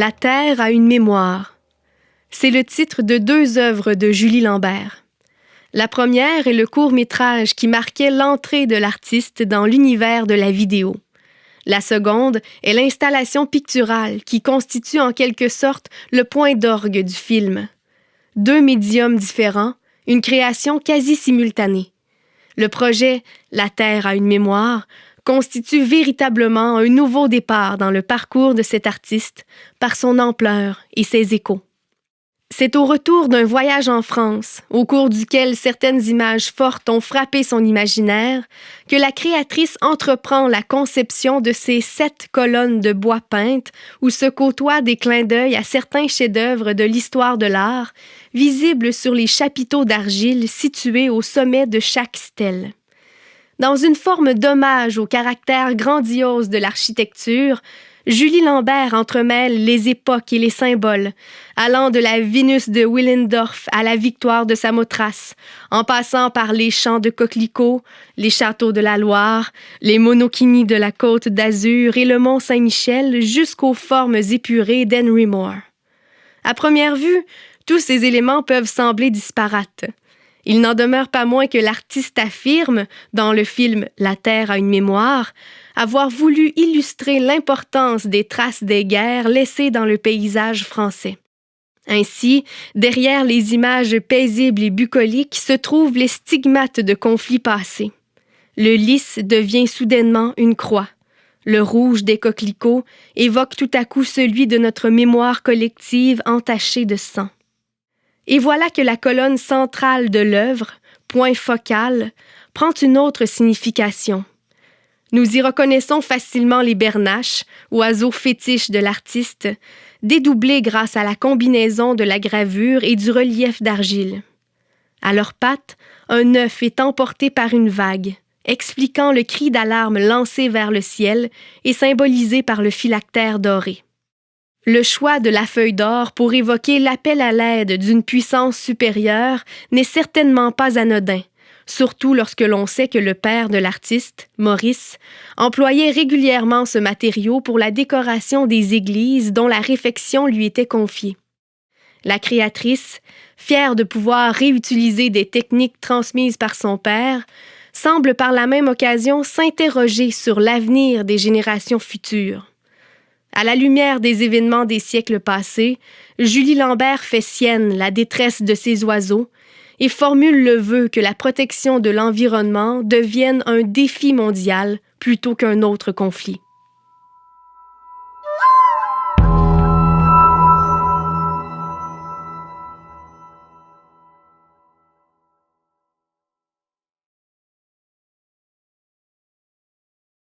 La Terre a une mémoire. C'est le titre de 2 œuvres de Julie Lambert. La première est le court-métrage qui marquait l'entrée de l'artiste dans l'univers de la vidéo. La seconde est l'installation picturale qui constitue en quelque sorte le point d'orgue du film. 2 médiums différents, une création quasi simultanée. Le projet « La Terre a une mémoire » constitue véritablement un nouveau départ dans le parcours de cet artiste par son ampleur et ses échos. C'est au retour d'un voyage en France, au cours duquel certaines images fortes ont frappé son imaginaire, que la créatrice entreprend la conception de ces 7 colonnes de bois peintes où se côtoient des clins d'œil à certains chefs-d'œuvre de l'histoire de l'art, visibles sur les chapiteaux d'argile situés au sommet de chaque stèle. Dans une forme d'hommage au caractère grandiose de l'architecture, Julie Lambert entremêle les époques et les symboles, allant de la Vénus de Willendorf à la victoire de Samothrace, en passant par les champs de coquelicots, les châteaux de la Loire, les monokinis de la Côte d'Azur et le mont Saint-Michel jusqu'aux formes épurées d'Henry Moore. À première vue, tous ces éléments peuvent sembler disparates. Il n'en demeure pas moins que l'artiste affirme, dans le film « La Terre a une mémoire », avoir voulu illustrer l'importance des traces des guerres laissées dans le paysage français. Ainsi, derrière les images paisibles et bucoliques se trouvent les stigmates de conflits passés. Le lys devient soudainement une croix. Le rouge des coquelicots évoque tout à coup celui de notre mémoire collective entachée de sang. Et voilà que la colonne centrale de l'œuvre, point focal, prend une autre signification. Nous y reconnaissons facilement les bernaches, oiseaux fétiches de l'artiste, dédoublés grâce à la combinaison de la gravure et du relief d'argile. À leurs pattes, un œuf est emporté par une vague, expliquant le cri d'alarme lancé vers le ciel et symbolisé par le phylactère doré. Le choix de la feuille d'or pour évoquer l'appel à l'aide d'une puissance supérieure n'est certainement pas anodin, surtout lorsque l'on sait que le père de l'artiste, Maurice, employait régulièrement ce matériau pour la décoration des églises dont la réfection lui était confiée. La créatrice, fière de pouvoir réutiliser des techniques transmises par son père, semble par la même occasion s'interroger sur l'avenir des générations futures. À la lumière des événements des siècles passés, Julie Lambert fait sienne la détresse de ces oiseaux et formule le vœu que la protection de l'environnement devienne un défi mondial plutôt qu'un autre conflit.